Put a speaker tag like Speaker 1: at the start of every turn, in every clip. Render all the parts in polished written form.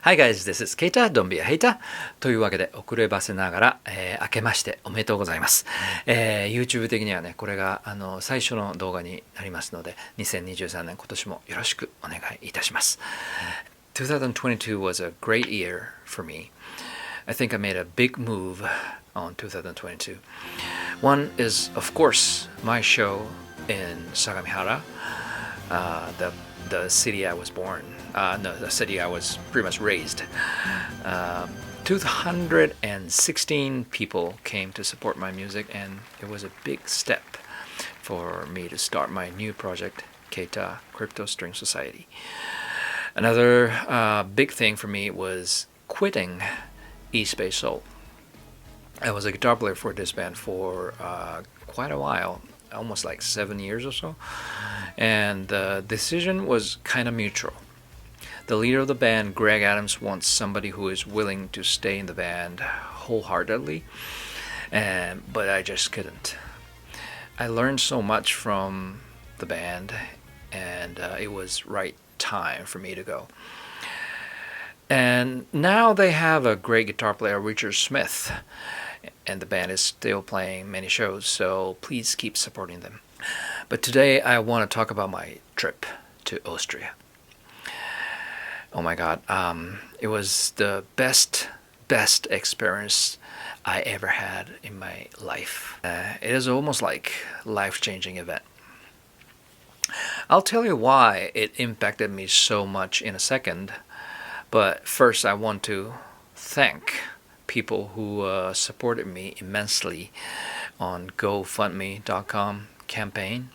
Speaker 1: Hi guys, this is Keita. Don't be a hater. というわけで遅ればせながら、明けましておめでとうございます。YouTube 的にはね、これが最初の動画になりますので、2023年今年もよろしくお願いいたします。2022 was a great year for me. I think I made a big move on 2022. One is, of course, my show in Sagamihara, the city I was born. The city I was pretty much raised. 216 people came to support my music, and it was a big step for me to start my new project, Keita Crypto String Society. Another big thing for me was quitting East-Based Soul. I was a guitar player for this band for quite a while, almost like 7 years or so, and the decision was kind of mutual. The leader of the band, Greg Adams, wants somebody who is willing to stay in the band wholeheartedly, but I just couldn't. I learned so much from the band, and it was right time for me to go. And now they have a great guitar player, Richard Smith, and the band is still playing many shows, so please keep supporting them. But today I want to talk about my trip to Austria. Oh my God, it was the best experience I ever had in my life. It is almost like life-changing event. I'll tell you why it impacted me so much in a second, but first I want to thank people who supported me immensely on GoFundMe.com campaign,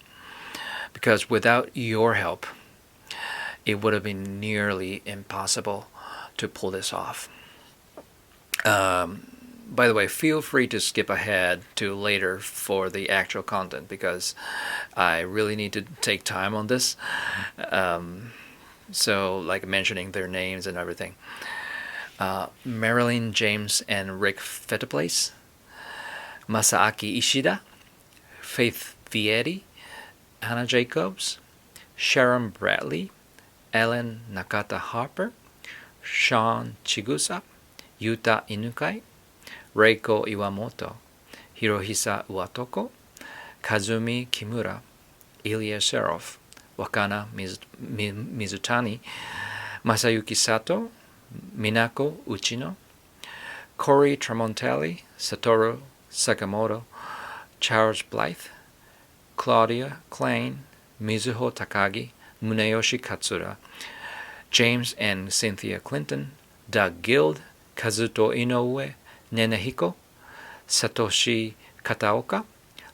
Speaker 1: because without your help, it would have been nearly impossible to pull this off. By the way, feel free to skip ahead to later for the actual content, because I really need to take time on this. So, like mentioning their names and everything. Marilyn James and Rick Fetterplace, Masaki Ishida, Faith Vieri, Hannah Jacobs, Sharon Bradley, Ellen Nakata Harper, Sean Chigusa, Yuta Inukai, Reiko Iwamoto, Hirohisa Uatoko, Kazumi Kimura, Ilya Serov, Wakana Mizutani, Masayuki Sato, Minako Uchino, Corey Tramontelli, Satoru Sakamoto, Charles Blythe, Claudia Klein, Mizuho Takagi, Muneyoshi Katsura, James and Cynthia Clinton, Doug Guild, Kazuto Inoue, Nenehiko, Satoshi Kataoka,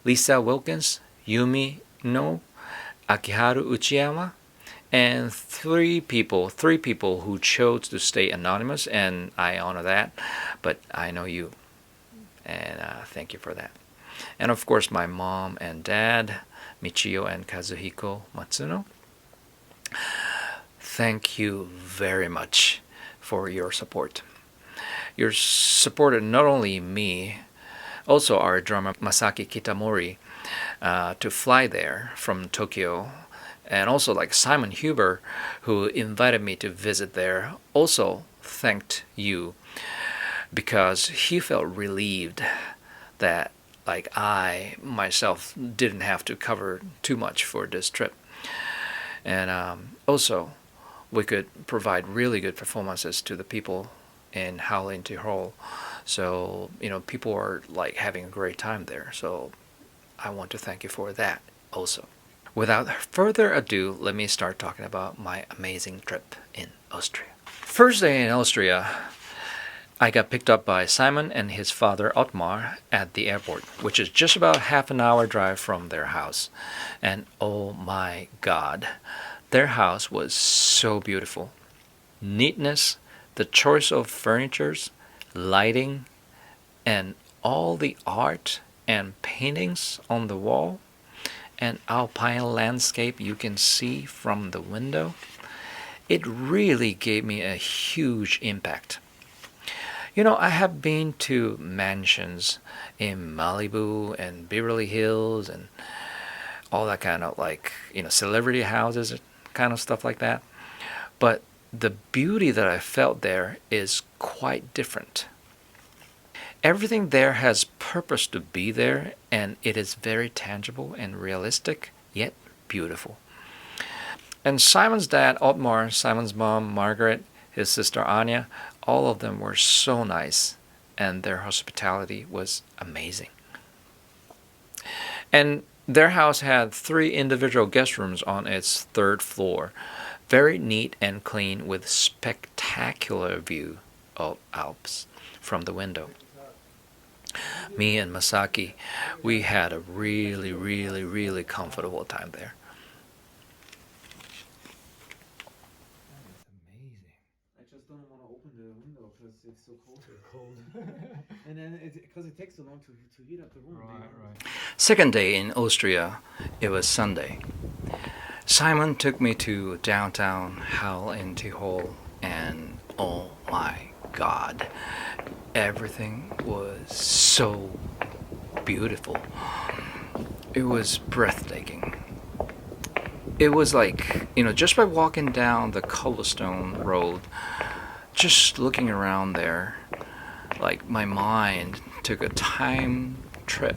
Speaker 1: Lisa Wilkins, Yumi No, Akiharu Uchiyama, and three people who chose to stay anonymous, and I honor that, but I know you, and thank you for that. And of course my mom and dad, Michio and Kazuhiko Matsuno. Thank you very much for your support. You supported not only me, also our drummer Masaki Kitamori, to fly there from Tokyo, and also like Simon Huber, who invited me to visit there, also thanked you, because he felt relieved that like I myself didn't have to cover too much for this trip. And also, we could provide really good performances to the people in Howling to Hall. So, people are like having a great time there. So, I want to thank you for that also. Without further ado, let me start talking about my amazing trip in Austria. First day in Austria, I got picked up by Simon and his father Otmar at the airport, which is just about half an hour drive from their house. And oh my God, their house was so beautiful. Neatness, the choice of furnitures, lighting, and all the art and paintings on the wall, and alpine landscape you can see from the window. It really gave me a huge impact. I have been to mansions in Malibu and Beverly Hills and all that kind of celebrity houses, kind of stuff like that. But the beauty that I felt there is quite different. Everything there has purpose to be there, and it is very tangible and realistic, yet beautiful. And Simon's dad, Otmar, Simon's mom, Margaret, his sister Anya, all of them were so nice, and their hospitality was amazing. And their house had 3 individual guest rooms on its 3rd floor, very neat and clean with spectacular view of Alps from the window. Me and Masaki, we had a really comfortable time there.
Speaker 2: I just don't want to open the window because it's so cold. And then because it takes so long to heat up the room.
Speaker 3: Right.
Speaker 1: Second day in Austria, it was Sunday. Simon took me to downtown Halle in Tirol, and oh my God, everything was so beautiful. It was breathtaking. It was like, just by walking down the cobblestone road, just looking around there, like my mind took a time trip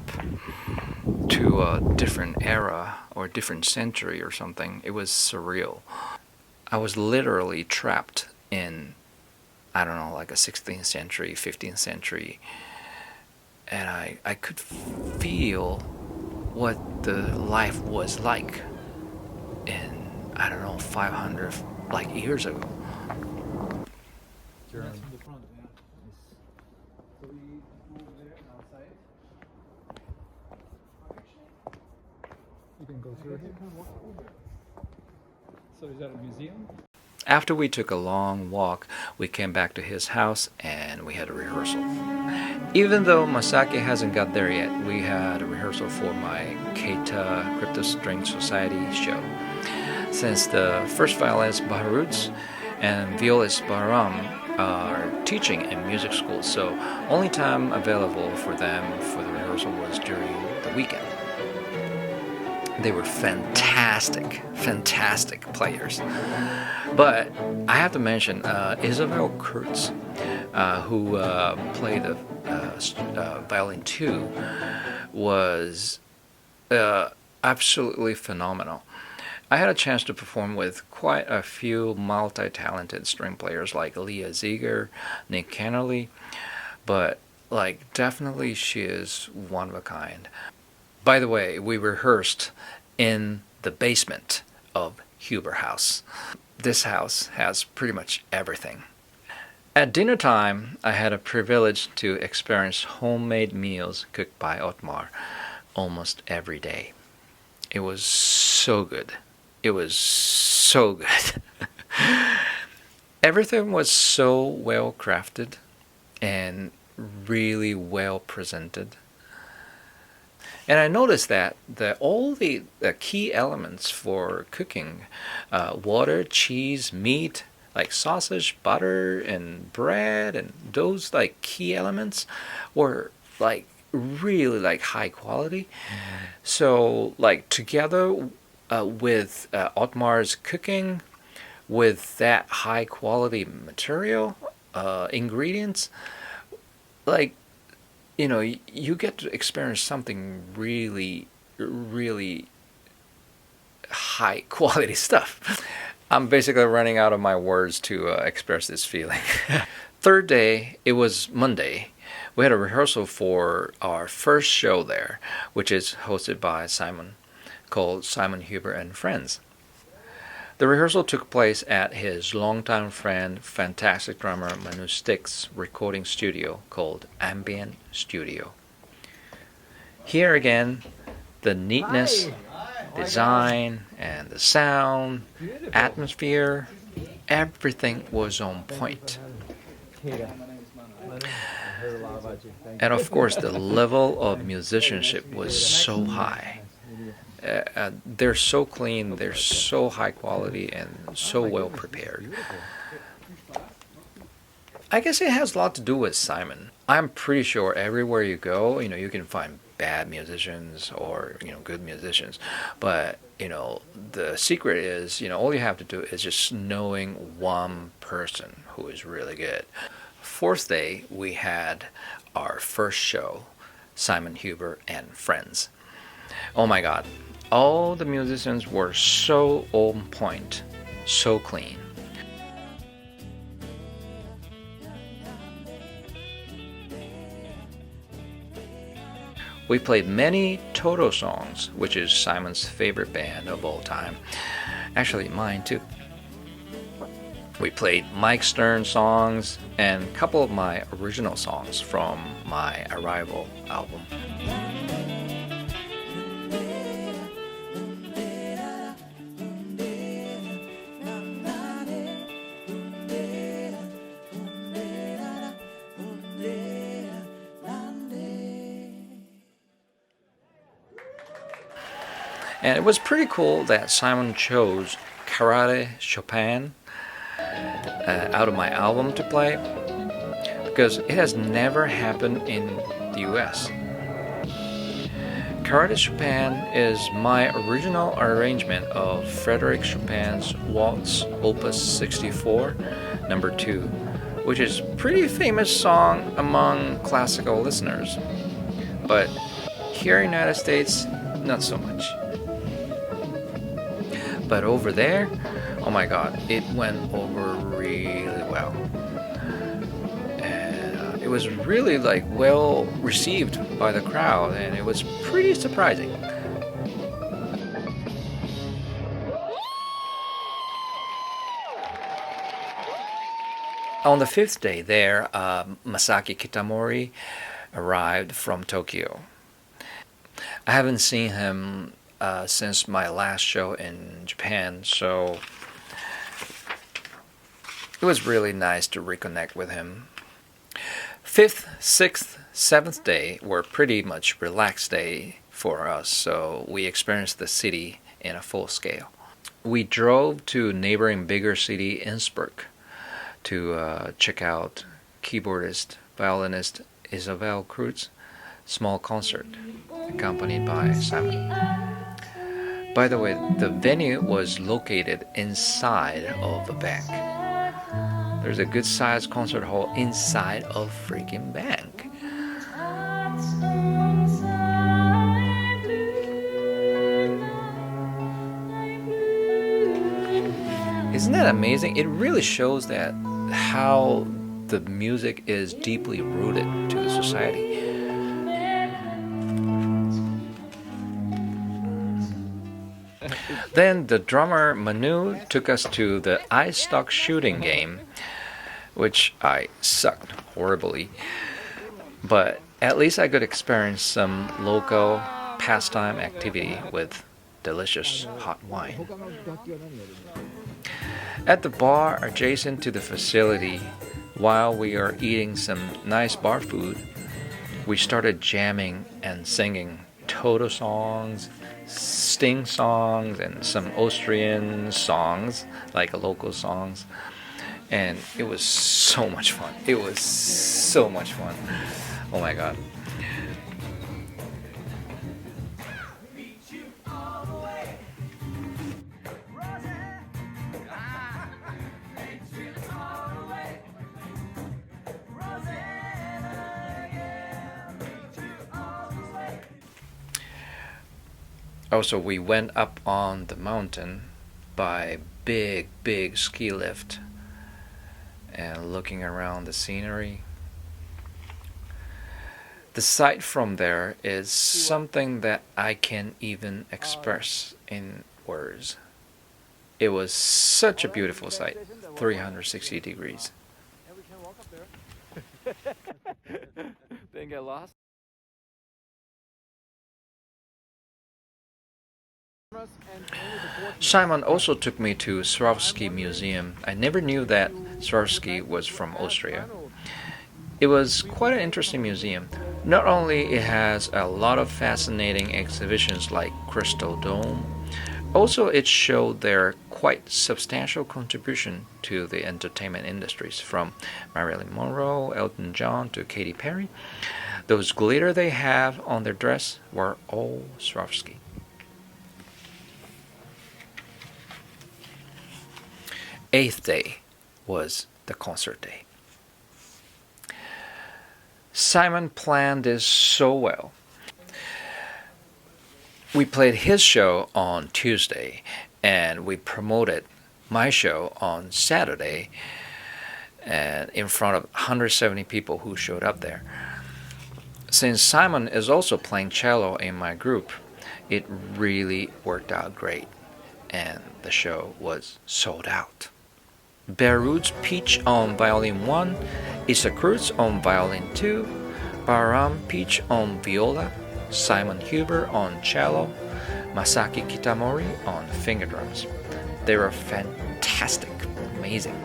Speaker 1: to a different era or different century or something. It was surreal. I was literally trapped in, I don't know, like a 16th century, 15th century, and I could feel what the life was like in, I don't know, 500 years ago.
Speaker 2: That's from the front, yeah. So we move there outside.
Speaker 3: You can go through here. So is that a museum?
Speaker 1: After we took a long walk, we came back to his house and we had a rehearsal. Even though Masaki hasn't got there yet, we had a rehearsal for my Keita Crypto String Society show. Since the first violinist Baharuts and violist Bahram are teaching in music school, so only time available for them for the rehearsal was during the weekend. They were fantastic players. But I have to mention Isabel Kurtz, who played the violin too, was absolutely phenomenal. I had a chance to perform with quite a few multi-talented string players like Leah Ziegler, Nick Kennerly, but definitely she is one of a kind. By the way, we rehearsed in the basement of Huber House. This house has pretty much everything. At dinner time, I had a privilege to experience homemade meals cooked by Otmar almost every day. It was so good. Everything was so well crafted and really well presented. And I noticed that all the key elements for cooking, water, cheese, meat, like sausage, butter, and bread, and those key elements were really high quality. So together with Otmar's cooking, with that high quality material, ingredients, you get to experience something really high quality stuff. I'm basically running out of my words to express this feeling. Third day, it was Monday. We had a rehearsal for our first show there, which is hosted by Simon, called Simon Huber and Friends. The rehearsal took place at his longtime friend, fantastic drummer Manu Stick's recording studio called Ambient Studio. Here again, the neatness, design, and the sound, atmosphere, everything was on point. And of course, the level of musicianship was so high. They're so clean, they're so high quality, and so well prepared. I guess it has a lot to do with Simon. I'm pretty sure everywhere you go, you can find bad musicians or good musicians, but the secret is all you have to do is just knowing one person who is really good. Fourth day we had our first show, Simon Huber and Friends. Oh my god, all the musicians were so on point, so clean. We played many Toto songs, which is Simon's favorite band of all time. Actually, mine too. We played Mike Stern songs and a couple of my original songs from my Arrival album. And it was pretty cool that Simon chose Karate Chopin out of my album to play, because it has never happened in the US. Karate Chopin is my original arrangement of Frédéric Chopin's Waltz Opus 64, number 2, which is a pretty famous song among classical listeners. But here in the United States, not so much. But over there, oh my god, it went over really well. And it was really well received by the crowd, and it was pretty surprising. On the fifth day there, Masaki Kitamori arrived from Tokyo. I haven't seen him since my last show in Japan, so it was really nice to reconnect with him. Fifth, sixth, seventh day were pretty much relaxed day for us, so we experienced the city in a full scale. We drove to neighboring bigger city Innsbruck to check out keyboardist, violinist Isabel Kreutz small concert accompanied by Simon. By the way, the venue was located inside of a bank. There's a good-sized concert hall inside of a freaking bank. Isn't that amazing? It really shows that how the music is deeply rooted to the society. Then the drummer Manu took us to the ice stock shooting game, which I sucked horribly. But at least I could experience some local pastime activity with delicious hot wine. At the bar adjacent to the facility, while we are eating some nice bar food, we started jamming and singing Toto songs, Sting songs, and some Austrian songs, like local songs. And it was so much fun. It was so much fun. Oh my god. Also, we went up on the mountain by big ski lift and looking around the scenery. The sight from there is something that I can't even express in words. It was such a beautiful sight, 360 degrees.
Speaker 2: And we can walk up there. Didn't get lost.
Speaker 1: Simon also took me to Swarovski Museum. I never knew that Swarovski was from Austria. It was quite an interesting museum. Not only it has a lot of fascinating exhibitions like Crystal Dome, also it showed their quite substantial contribution to the entertainment industries, from Marilyn Monroe, Elton John to Katy Perry. Those glitter they have on their dress were all Swarovski. Eighth day was the concert day. Simon planned this so well. We played his show on Tuesday, and we promoted my show on Saturday, and in front of 170 people who showed up there. Since Simon is also playing cello in my group, it really worked out great, and the show was sold out. Beirut's Peach on violin 1, Issa Cruz on violin 2, Bahram Peach on viola, Simon Huber on cello, Masaki Kitamori on finger drums. They were fantastic, amazing.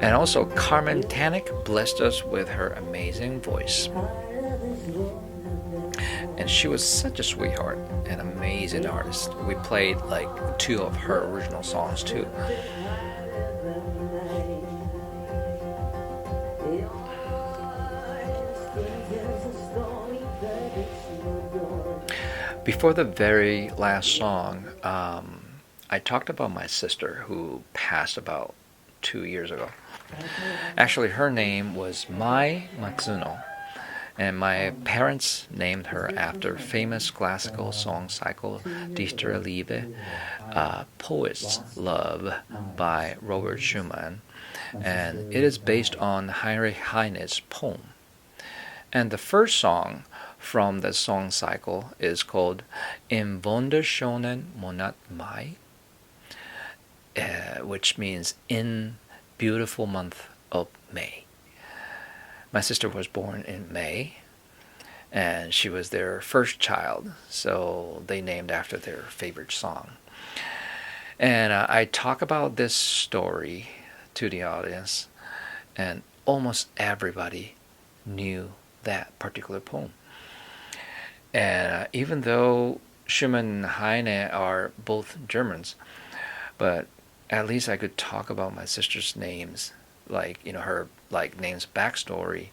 Speaker 1: And also Carmen Tanik blessed us with her amazing voice. And she was such a sweetheart, an amazing artist. We played like 2 of her original songs too. Before the very last song, I talked about my sister who passed about 2 years ago. Actually, her name was Mai Matsuno, and my parents named her after famous classical song cycle Dichterliebe, Poet's Love by Robert Schumann, and it is based on Heinrich Heine's poem. And the first song from the song cycle is called Im wunderschönen Monat Mai, which means in beautiful month of May. My sister was born in May, and she was their first child, so they named after their favorite song. And I talk about this story to the audience, and almost everybody knew that particular poem. And even though Schumann and Heine are both Germans, but at least I could talk about my sister's names, like, her name's backstory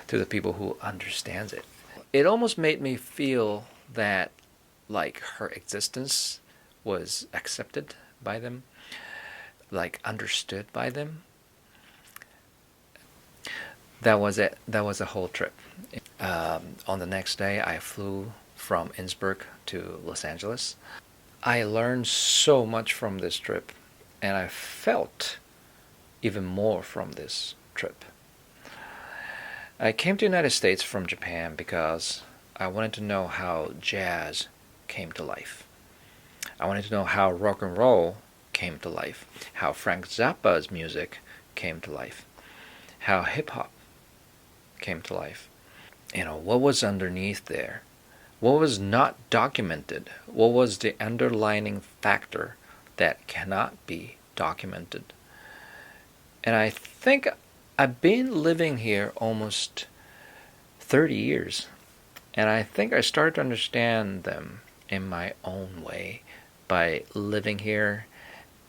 Speaker 1: to the people who understands it. It almost made me feel that her existence was accepted by them, understood by them. That was it. That was the whole trip. On the next day, I flew from Innsbruck to Los Angeles. I learned so much from this trip, and I felt even more from this trip. I came to the United States from Japan because I wanted to know how jazz came to life. I wanted to know how rock and roll came to life, how Frank Zappa's music came to life, how hip-hop came to life. What was underneath there? What was not documented? What was the underlying factor that cannot be documented? And I think I've been living here almost 30 years, and I think I started to understand them in my own way by living here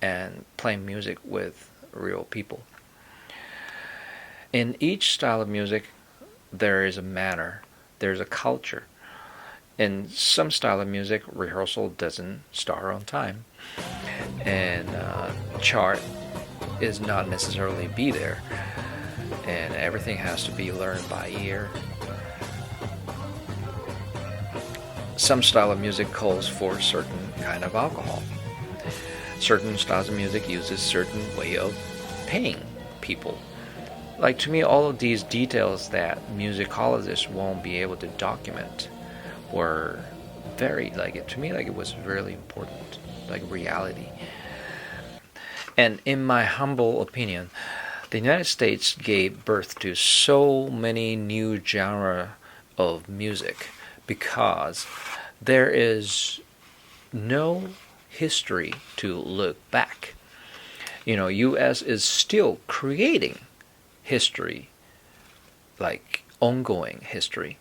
Speaker 1: and playing music with real people. In each style of music, there is a manner, there's a culture. In some style of music, rehearsal doesn't start on time, and chart is not necessarily be there, and everything has to be learned by ear. Some style of music calls for certain kind of alcohol. Certain styles of music uses certain way of paying people. To me, all of these details that musicologists won't be able to document were very, to me, it was really important, reality. And in my humble opinion, the United States gave birth to so many new genres of music because there is no history to look back. U.S. is still creating history, ongoing history.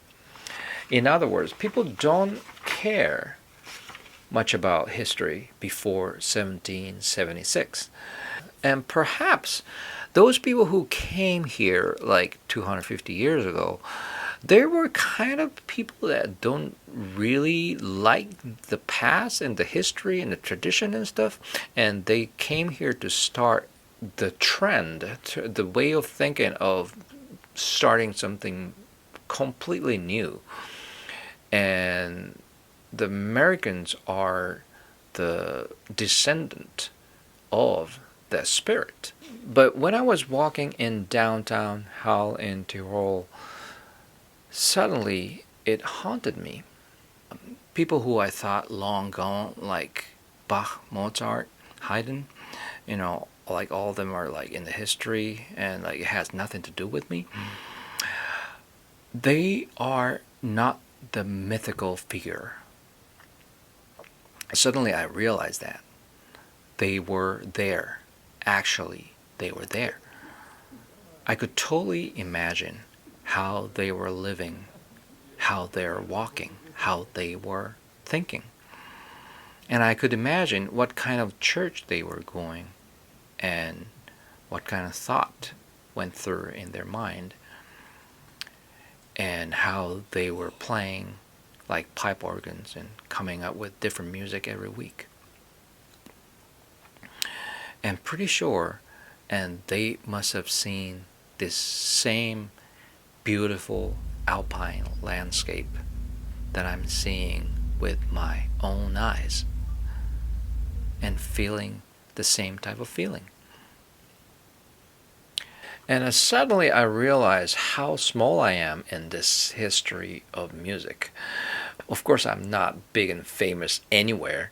Speaker 1: In other words, people don't care much about history before 1776. And perhaps those people who came here like 250 years ago, they were kind of people that don't really like the past and the history and the tradition and stuff, and they came here to start the trend, the way of thinking of starting something completely new. And the Americans are the descendant of that spirit. But when I was walking in downtown Halle in Tyrol, suddenly it haunted me. People who I thought long gone, like Bach, Mozart, Haydn, like all of them are like in the history and like it has nothing to do with me. They are not the mythical figure. Suddenly I realized that they were there. Actually, they were there. I could totally imagine how they were living, how they were walking, how they were thinking. And I could imagine what kind of church they were going and what kind of thought went through in their mind and how they were playing like pipe organs and coming up with different music every week. And pretty sure, and they must have seen this same beautiful alpine landscape that I'm seeing with my own eyes and feeling the same type of feeling. And suddenly I realized how small I am in this history of music. Of course, I'm not big and famous anywhere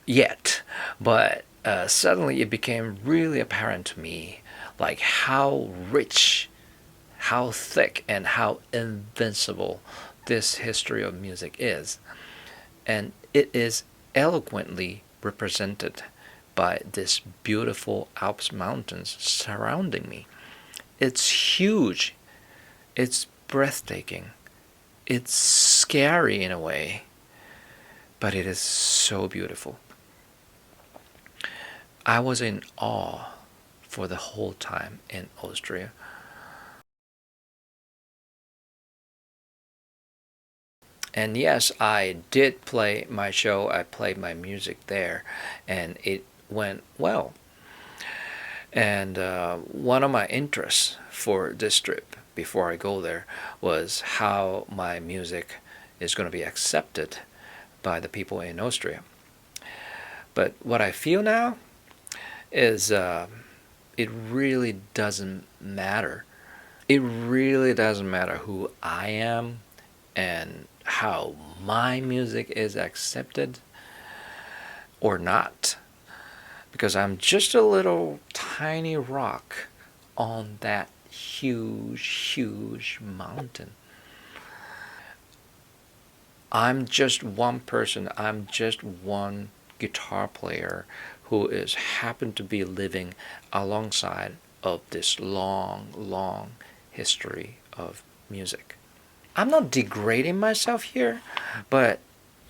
Speaker 1: yet, but suddenly it became really apparent to me like how rich, how thick, and how invincible this history of music is. And it is eloquently represented by this beautiful Alps mountains surrounding me. It's huge, it's breathtaking, it's scary in a way, but it is so beautiful. I was in awe for the whole time in Austria. And yes, I did play my show, I played my music there, and it went well. And one of my interests for this trip before I go there was how my music is going to be accepted by the people in Austria. But what I feel now is it really doesn't matter. It really doesn't matter who I am and how my music is accepted or not. Because I'm just a little tiny rock on that huge, huge mountain. I'm just one person. I'm just one guitar player who is happened to be living alongside of this long, long history of music. I'm not degrading myself here, but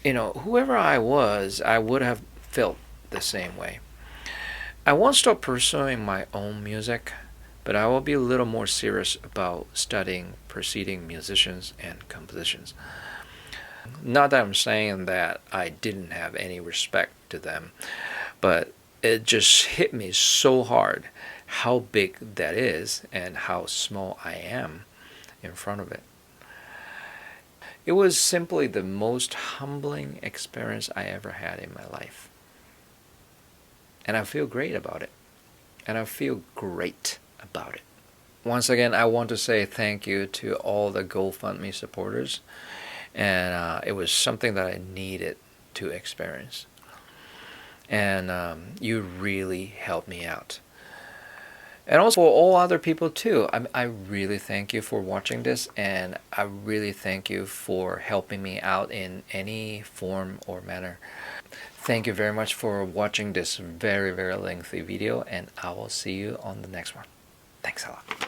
Speaker 1: whoever I was, I would have felt the same way. I won't stop pursuing my own music, but I will be a little more serious about studying preceding musicians and compositions. Not that I'm saying that I didn't have any respect to them, but it just hit me so hard how big that is and how small I am in front of it. It was simply the most humbling experience I ever had in my life. And I feel great about it. And I feel great about it. Once again, I want to say thank you to all the GoFundMe supporters. And it was something that I needed to experience. And you really helped me out. And also for all other people too. I really thank you for watching this. And I really thank you for helping me out in any form or manner. Thank you very much for watching this very, very lengthy video, and I will see you on the next one. Thanks a lot.